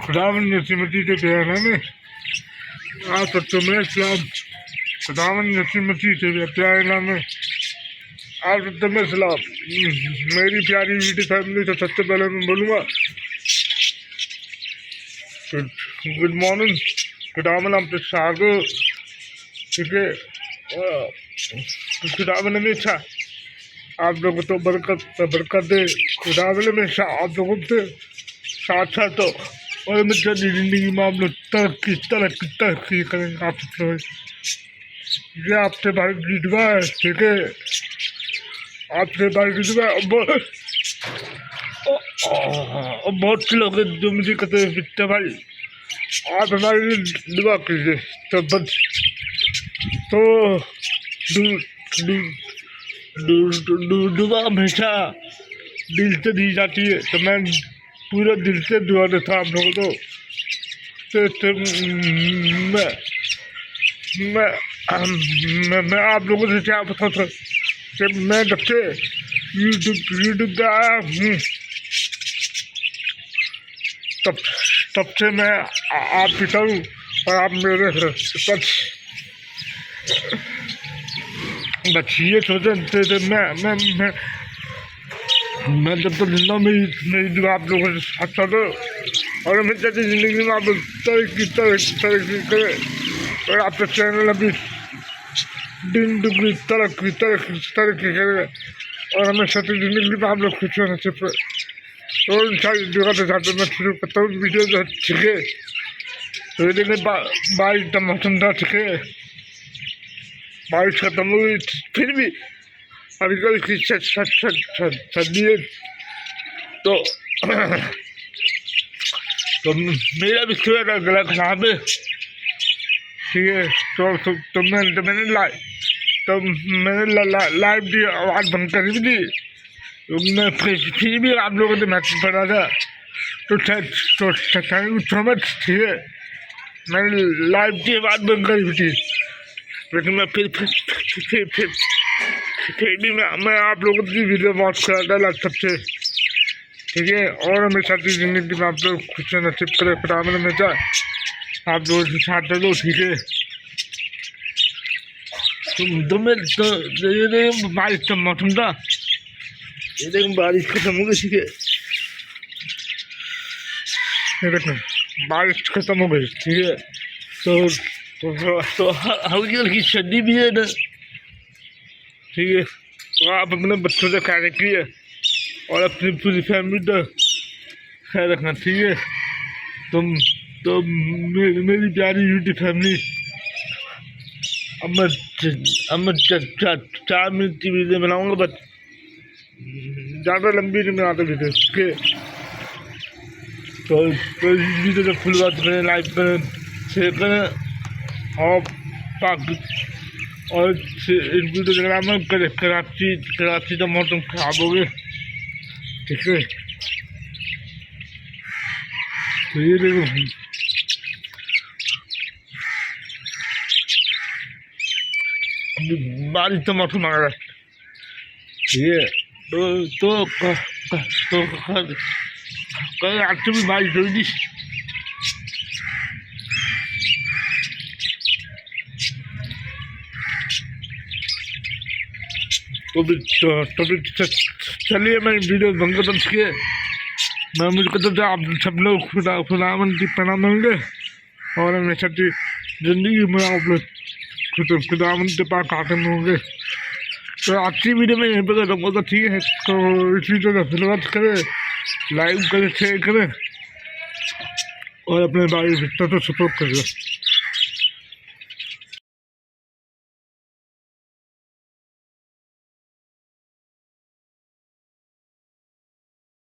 खुदावन नसीमती के प्यारा में आज तो तुम्हें इस्लाम खुदावन नसीमती के प्यारा में आज तो तुम्हें इस्लाम मेरी प्यारी वीडियो फैमिली। तो सबसे पहले मैं बोलूँगा गुड मॉर्निंग खुदावन आपके सागो, ठीक है। खुदावन हमेशा आप लोगों तो बरकत दे। खुदावन हमेशा आप लोगों से साथ साथ तो और हमेशा ज़िंदगी में आप लोग तरक्की करेंगे। आप लोग ये आपसे भाई विधवा है, ठीक है। आपसे भाई विधवा बहुत से लोग हैं जो मुझे कहते हैं विद्या भाई आप हमारे लिए दुआ कीजिए। तो बस तो दुआ हमेशा दिल से दी जाती है। तो मैं पूरे दिल से दुआ देता आप लोगों को। तो मैं आप लोगों से क्या बताता कि मैं जब से यूट्यूब पे आया हूँ तब से मैं आप पिता हूँ और आप मेरे बस ये सोचते थे मैं जब तक जिंदा मेरी दुआ आप लोगों से साथ साथ और मैं चाहती ज़िंदगी में आप तरक्की करे और आपका चैनल अभी दिन दुगनी तरक्की करे और हमें सच्ची ज़िंदगी में आप लोग खुश होना चाहिए। तो इन सारी दुआ के साथ मैं शुरू करता हूँ वीडियो जो ठीक है। तो ये बारिश का मौसम था, ठीक है। बारिश खत्म हो गई फिर भी अभी कभी सर्दी है। तो मेरा भी थोड़ा गला खराब है, ठीक है। तो मैंने लाइव की आवाज़ बंद कर दी थी। तो मैं फिर भी आप लोगों से मैसेज पढ़ा था। तो थैंक यू सो मच, ठीक है। मैंने लाइव की आवाज़ बंद करी थी लेकिन मैं फिर भी मैं आप लोगों की वीडियो वॉच करता था सबसे, ठीक है। और हमेशा की ज़िंदगी में आप लोग खुश नसीब करे खुदा में हमेशा आप लोगों के साथ दो, ठीक है। तो ये बारिश का मौसम था, ये देखो बारिश खत्म हो गई, ठीक है। ये देखो बारिश खत्म हो गई, ठीक है। तो हल्की हल्की सर्दी भी है ना, ठीक है। तो आप अपने बच्चों से ख्याल रखिए और अपनी पूरी फैमिली का ख्याल रखना, ठीक है। तो मेरी प्यारी यूट्यूब फैमिली अब मैं 4 मिनट की वीडियो बनाऊँगा, बस ज़्यादा लंबी नहीं बनाता वीडियो, ठीक है। तो वीडियो जब फुल बात करें, लाइक करें, शेयर करें और इस वीडियो में कराची का मौसम खराब हो गया, ठीक है। तो ये देखो अभी बारिश का मौसम आ रहा है, ठीक है। तो कल रात से भी बारिश हुई थी। तो चलिए मैं वीडियो बंद कर सके। मैं मुझे कहता आप सब लोग खुदावन की पनाह होंगे और हमेशा की ज़िंदगी में आप लोग खुदावन के पास आते होंगे। तो आज की वीडियो में यहीं पर रहूँगा, तो ठीक है। तो इस वीडियो का शुरुआत करें, लाइक करें, शेयर करें और अपने भाई मित्रों को सपोर्ट करें।